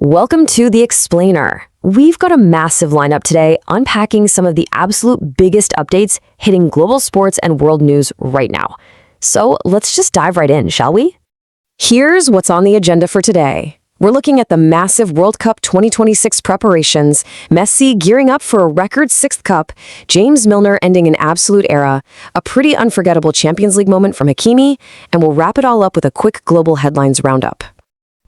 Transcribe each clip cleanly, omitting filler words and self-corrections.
Welcome to The Explainer. We've got a massive lineup today, unpacking some of the absolute biggest updates hitting global sports and world news right now. So let's just dive right in, shall we? Here's what's on the agenda for today. We're looking at the massive World Cup 2026 preparations, Messi gearing up for a record sixth cup, James Milner ending an absolute era, a pretty unforgettable Champions League moment from Hakimi, and we'll wrap it all up with a quick global headlines roundup.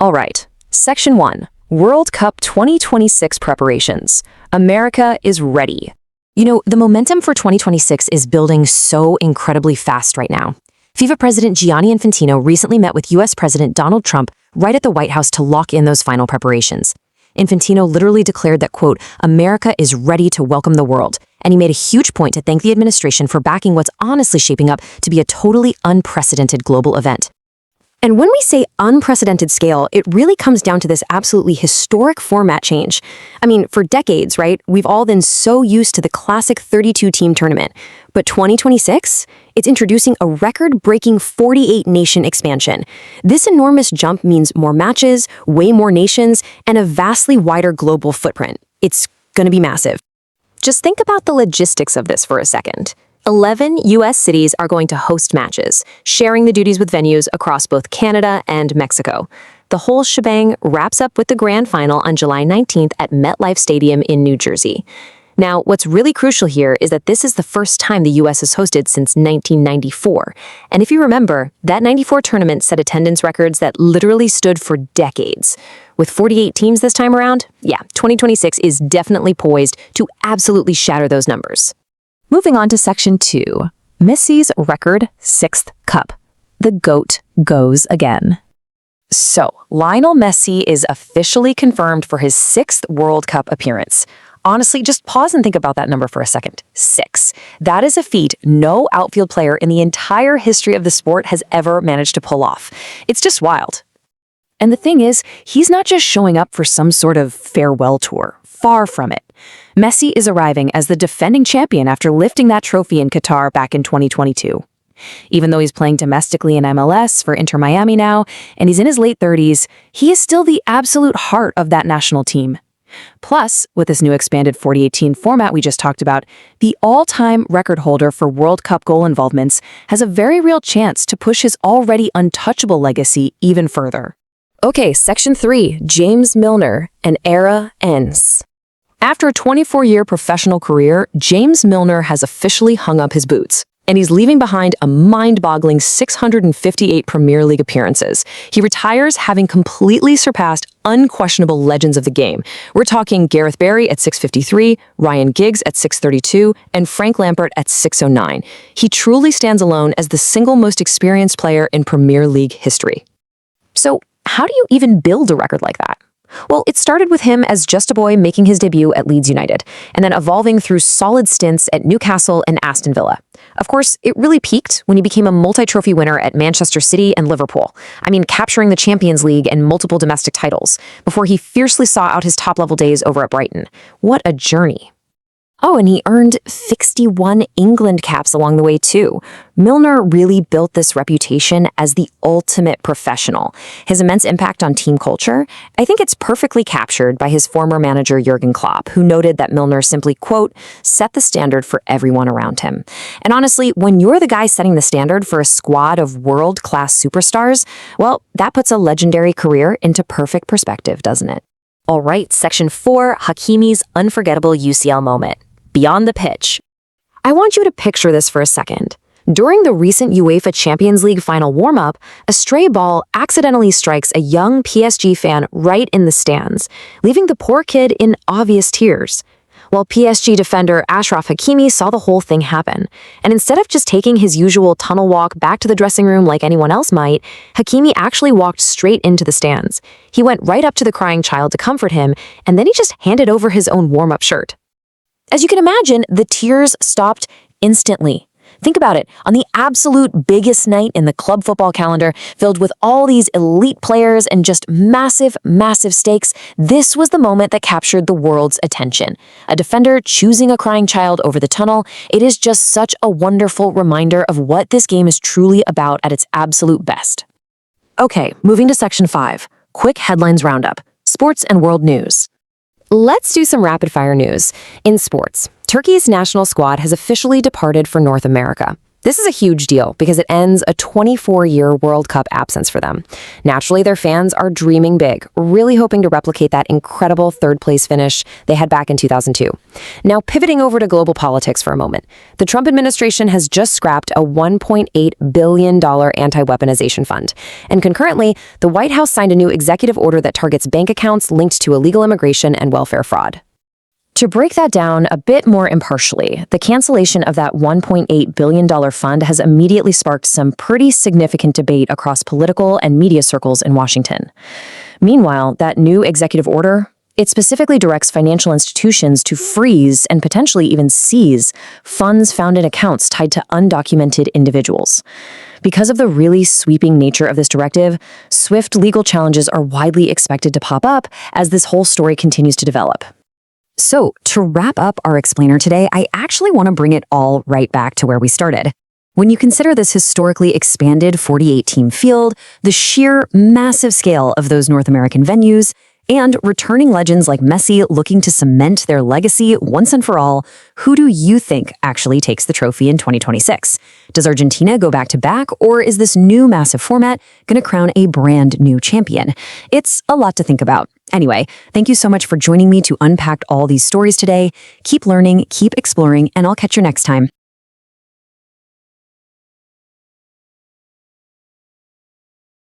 All right, Section 1. World Cup 2026 preparations. America is ready. You know, the momentum for 2026 is building so incredibly fast right now. FIFA President Gianni Infantino recently met with US President Donald Trump right at the White House to lock in those final preparations. Infantino literally declared that, quote, America is ready to welcome the world, and he made a huge point to thank the administration for backing what's honestly shaping up to be a totally unprecedented global event. And when we say unprecedented scale, it really comes down to this absolutely historic format change. I mean, for decades, right, we've all been so used to the classic 32-team tournament. But 2026? It's introducing a record-breaking 48-nation expansion. This enormous jump means more matches, way more nations, and a vastly wider global footprint. It's going to be massive. Just think about the logistics of this for a second. 11 U.S. cities are going to host matches, sharing the duties with venues across both Canada and Mexico. The whole shebang wraps up with the grand final on July 19th at MetLife Stadium in New Jersey. Now, what's really crucial here is that this is the first time the U.S. has hosted since 1994. And if you remember, that 94 tournament set attendance records that literally stood for decades. With 48 teams this time around, 2026 is definitely poised to absolutely shatter those numbers. Moving on to Section 2, Messi's record sixth cup. The GOAT goes again. So, Lionel Messi is officially confirmed for his sixth World Cup appearance. Honestly, just pause and think about that number for a second. 6. That is a feat no outfield player in the entire history of the sport has ever managed to pull off. It's just wild. And the thing is, he's not just showing up for some sort of farewell tour. Far from it. Messi is arriving as the defending champion after lifting that trophy in Qatar back in 2022. Even though he's playing domestically in MLS for Inter Miami now, and he's in his late 30s, he is still the absolute heart of that national team. Plus, with this new expanded 48-team format we just talked about, the all-time record holder for World Cup goal involvements has a very real chance to push his already untouchable legacy even further. Okay, Section 3, James Milner, an era ends. After a 24-year professional career, James Milner has officially hung up his boots, and he's leaving behind a mind-boggling 658 Premier League appearances. He retires having completely surpassed unquestionable legends of the game. We're talking Gareth Barry at 653, Ryan Giggs at 632, and Frank Lampard at 609. He truly stands alone as the single most experienced player in Premier League history. So, how do you even build a record like that? Well, it started with him as just a boy making his debut at Leeds United, and then evolving through solid stints at Newcastle and Aston Villa. Of course, it really peaked when he became a multi-trophy winner at Manchester City and Liverpool. I mean, capturing the Champions League and multiple domestic titles, before he fiercely saw out his top-level days over at Brighton. What a journey. Oh, and he earned 61 England caps along the way, too. Milner really built this reputation as the ultimate professional. His immense impact on team culture, I think it's perfectly captured by his former manager Jurgen Klopp, who noted that Milner simply, quote, set the standard for everyone around him. And honestly, when you're the guy setting the standard for a squad of world-class superstars, well, that puts a legendary career into perfect perspective, doesn't it? All right, Section 4, Hakimi's unforgettable UCL moment. Beyond the pitch. I want you to picture this for a second. During the recent UEFA Champions League final warm-up, a stray ball accidentally strikes a young PSG fan right in the stands, leaving the poor kid in obvious tears. While PSG defender Achraf Hakimi saw the whole thing happen, and instead of just taking his usual tunnel walk back to the dressing room like anyone else might, Hakimi actually walked straight into the stands. He went right up to the crying child to comfort him, and then he just handed over his own warm-up shirt. As you can imagine, the tears stopped instantly. Think about it, on the absolute biggest night in the club football calendar, filled with all these elite players and just massive, massive stakes, this was the moment that captured the world's attention. A defender choosing a crying child over the tunnel, it is just such a wonderful reminder of what this game is truly about at its absolute best. Okay, moving to Section 5, quick headlines roundup. sports and world news. Let's do some rapid-fire news. In sports, Turkey's national squad has officially departed for North America. This is a huge deal because it ends a 24-year World Cup absence for them. Naturally, their fans are dreaming big, really hoping to replicate that incredible third-place finish they had back in 2002. Now, pivoting over to global politics for a moment, the Trump administration has just scrapped a $1.8 billion anti-weaponization fund. And concurrently, the White House signed a new executive order that targets bank accounts linked to illegal immigration and welfare fraud. To break that down a bit more impartially, the cancellation of that $1.8 billion fund has immediately sparked some pretty significant debate across political and media circles in Washington. Meanwhile, that new executive order, it specifically directs financial institutions to freeze and potentially even seize funds found in accounts tied to undocumented individuals. Because of the really sweeping nature of this directive, swift legal challenges are widely expected to pop up as this whole story continues to develop. So, to wrap up our explainer today, I actually want to bring it all right back to where we started. When you consider this historically expanded 48-team field, the sheer massive scale of those North American venues, and returning legends like Messi looking to cement their legacy once and for all, who do you think actually takes the trophy in 2026? Does Argentina go back-to-back, or is this new massive format going to crown a brand new champion? It's a lot to think about. Anyway, thank you so much for joining me to unpack all these stories today. Keep learning, keep exploring, and I'll catch you next time.